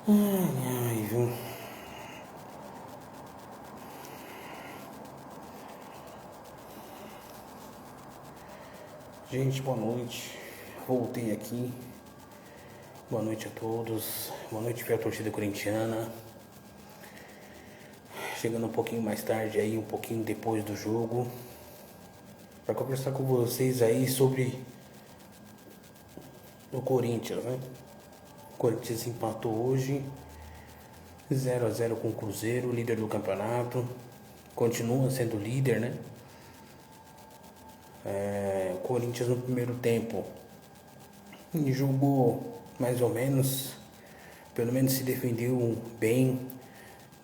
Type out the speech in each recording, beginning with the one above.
Ai, viu? Gente, boa noite. Voltei aqui. Boa noite a todos. Boa noite para a torcida corintiana. Chegando um pouquinho mais tarde aí, um pouquinho depois do jogo, para conversar com vocês aí sobre o Corinthians, né? O Corinthians empatou hoje 0-0 com o Cruzeiro, líder do campeonato. Continua sendo líder, né? O Corinthians no primeiro tempo jogou mais ou menos, pelo menos se defendeu bem,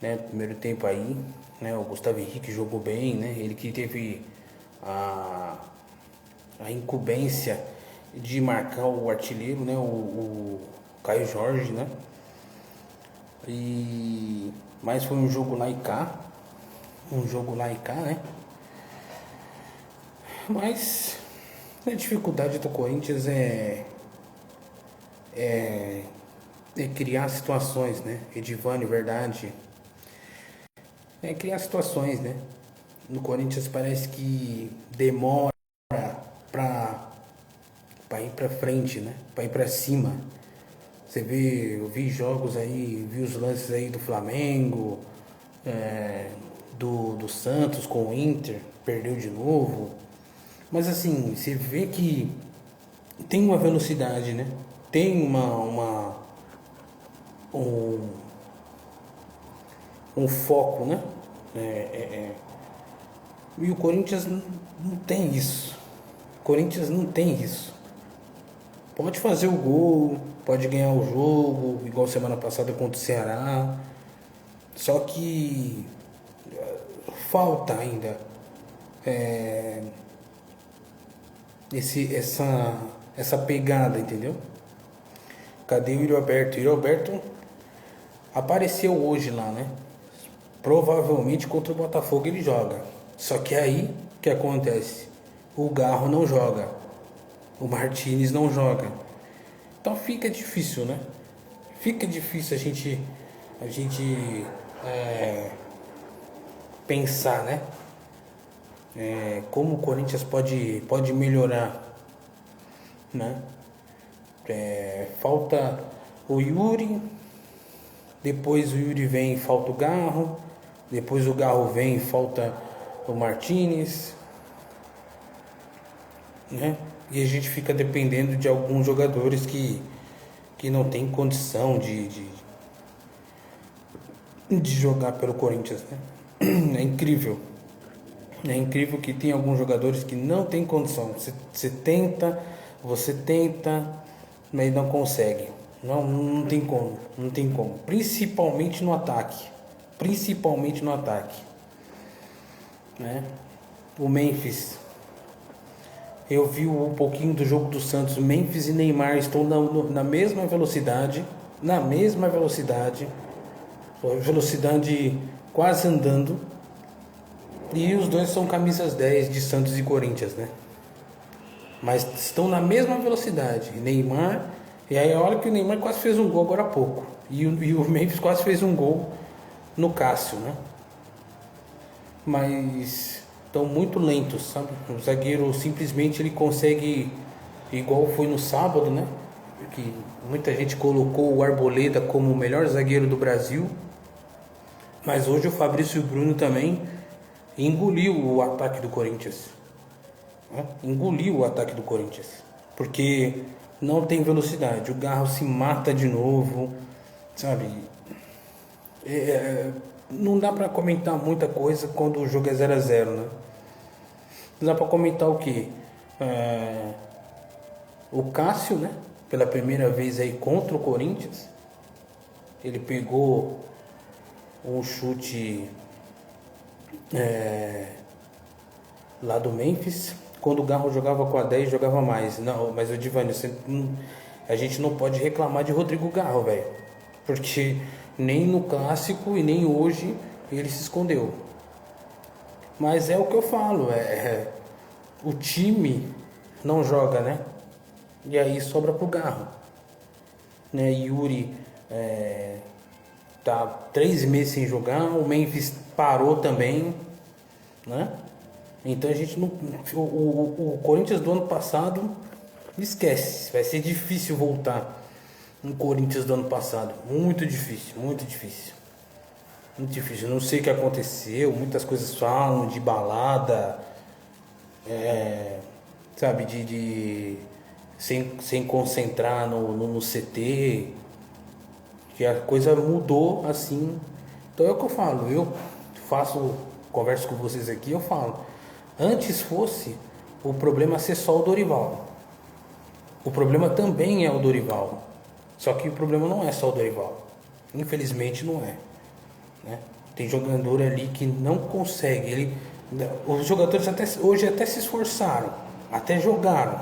né? Primeiro tempo aí, né? O Gustavo Henrique jogou bem, né? Ele que teve a incumbência de marcar o artilheiro, né? O Caio Jorge, né? Mas foi um jogo lá e cá, né? Mas a dificuldade do Corinthians é criar situações, né? Edivane, verdade. É criar situações, né? No Corinthians parece que demora pra, pra ir pra frente, né? Pra ir pra cima. Você vê, eu vi jogos aí, vi os lances aí do Flamengo, do Santos com o Inter, perdeu de novo. Mas assim, você vê que tem uma velocidade, né? Tem um, um foco, né? E o Corinthians não tem isso. O Corinthians não tem isso. Pode fazer o gol, pode ganhar o jogo, igual semana passada contra o Ceará. Só que falta ainda essa pegada, entendeu? Cadê o Yuri Alberto? O Yuri Alberto apareceu hoje lá, né? Provavelmente contra o Botafogo ele joga. Só que aí o que acontece? O Garro não joga. O Martinez não joga. Então fica difícil, né? Fica difícil a gente pensar, né? Como o Corinthians pode melhorar, né? Falta o Yuri, depois o Yuri vem, falta o Garro, depois o Garro vem, falta o Martinez, né? E a gente fica dependendo de alguns jogadores que não tem condição de jogar pelo Corinthians, né? É incrível. É incrível que tem alguns jogadores que não tem condição. Você tenta, mas não consegue. Não tem como, não tem como. Principalmente no ataque. Principalmente no ataque. Né? O Memphis. Eu vi um pouquinho do jogo do Santos. Memphis e Neymar estão na mesma velocidade. Na mesma velocidade. Velocidade quase andando. E os dois são camisas 10 de Santos e Corinthians, né? Mas estão na mesma velocidade. Neymar. E aí olha que o Neymar quase fez um gol agora há pouco. E o Memphis quase fez um gol no Cássio, né? Mas estão muito lentos, sabe? O zagueiro simplesmente ele consegue, igual foi no sábado, né? Que muita gente colocou o Arboleda como o melhor zagueiro do Brasil. Mas hoje o Fabrício Bruno também engoliu o ataque do Corinthians. Engoliu o ataque do Corinthians. Porque não tem velocidade. O Garro se mata de novo, sabe? Não dá pra comentar muita coisa quando o jogo é 0-0, né? Não dá pra comentar o quê? O Cássio, né? Pela primeira vez aí contra o Corinthians. Ele pegou um chute lá do Memphis. Quando o Garro jogava com a 10, jogava mais. Não, mas o Divani, a gente não pode reclamar de Rodrigo Garro, velho. Porque nem no clássico e nem hoje ele se escondeu. Mas é o que eu falo, o time não joga, né? E aí sobra pro Garro. Né? Yuri tá 3 meses sem jogar, o Memphis parou também, né? Então a gente não. O Corinthians do ano passado, esquece, vai ser difícil voltar no Corinthians do ano passado. Muito difícil, muito difícil. Muito difícil. Eu não sei o que aconteceu, muitas coisas falam de balada, sabe, sem concentrar no CT, que a coisa mudou assim. Então é o que eu falo, converso com vocês aqui, eu falo, antes fosse o problema ser só o Dorival. O problema também é o Dorival. Só que o problema não é só o Dorival. Infelizmente não é, né? Tem jogador ali que não consegue. Os jogadores hoje até se esforçaram, até jogaram.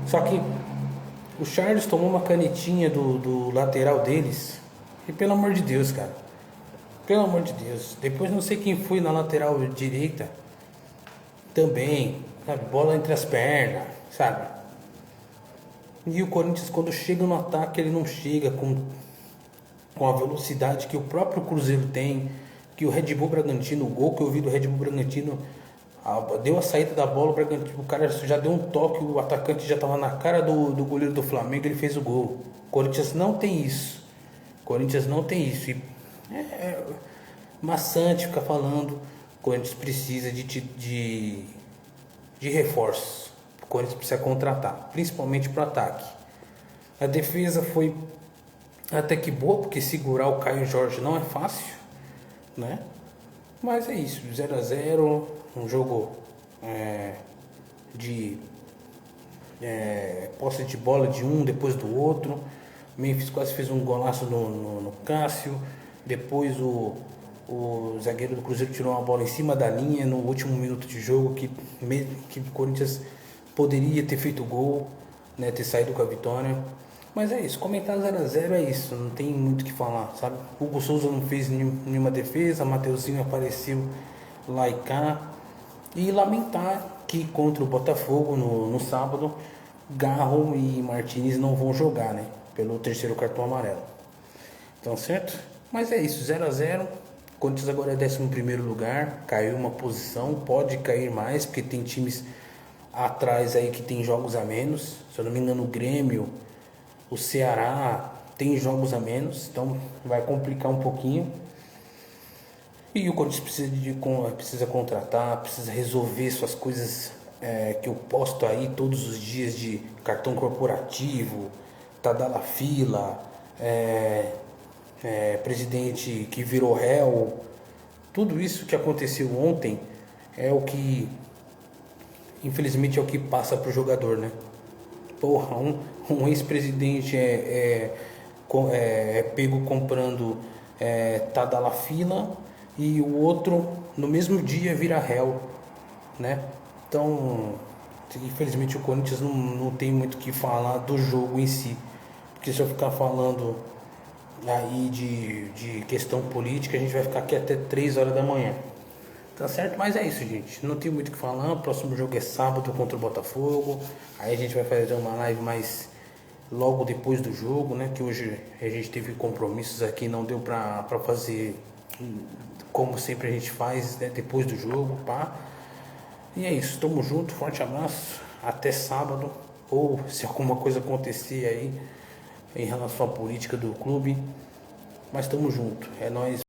Só que o Charles tomou uma canetinha do lateral deles. E pelo amor de Deus, cara. Pelo amor de Deus. Depois não sei quem foi na lateral direita. Também, sabe? Bola entre as pernas, sabe? E o Corinthians, quando chega no ataque, ele não chega com a velocidade que o próprio Cruzeiro tem. Que o Red Bull Bragantino, o gol que eu vi do Red Bull Bragantino, deu a saída da bola, o cara já deu um toque, o atacante já estava na cara do goleiro do Flamengo, ele fez o gol. O Corinthians não tem isso. O Corinthians não tem isso. E é maçante ficar falando. O Corinthians precisa de reforços. O Corinthians precisa contratar, principalmente para o ataque. A defesa foi até que boa, porque segurar o Caio Jorge não é fácil, né? Mas é isso, 0-0, um jogo de posse de bola de um depois do outro. O Memphis quase fez um golaço no Cássio. Depois o zagueiro do Cruzeiro tirou uma bola em cima da linha no último minuto de jogo, que o Corinthians poderia ter feito gol, né, ter saído com a vitória. Mas é isso, comentar 0-0 é isso, não tem muito o que falar, sabe? O Hugo Souza não fez nenhuma defesa, Mateuzinho apareceu lá e cá. E lamentar que contra o Botafogo no sábado, Garro e Martinez não vão jogar, né? Pelo terceiro cartão amarelo. Então, certo? Mas é isso, 0-0. Corinthians agora é 11º lugar, caiu uma posição, pode cair mais, porque tem times atrás aí que tem jogos a menos. Se eu não me engano, o Grêmio, o Ceará tem jogos a menos, então vai complicar um pouquinho. E o Corinthians precisa contratar, precisa resolver suas coisas que eu posto aí todos os dias, de cartão corporativo, Tadala fila, presidente que virou réu. Tudo isso que aconteceu ontem é o que, infelizmente, é o que passa pro jogador, né? Porra, um ex-presidente é pego comprando Tadala fila, e o outro no mesmo dia vira réu, né? Então, infelizmente, o Corinthians não tem muito o que falar do jogo em si, porque se eu ficar falando aí de questão política, a gente vai ficar aqui até 3 horas da manhã. Tá certo? Mas é isso, gente. Não tem muito o que falar. O próximo jogo é sábado contra o Botafogo. Aí a gente vai fazer uma live mais logo depois do jogo, né? Que hoje a gente teve compromissos aqui, não deu pra fazer como sempre a gente faz, né? Depois do jogo, pá. E é isso. Tamo junto. Forte abraço. Até sábado. Ou se alguma coisa acontecer aí em relação à política do clube. Mas tamo junto. É nóis.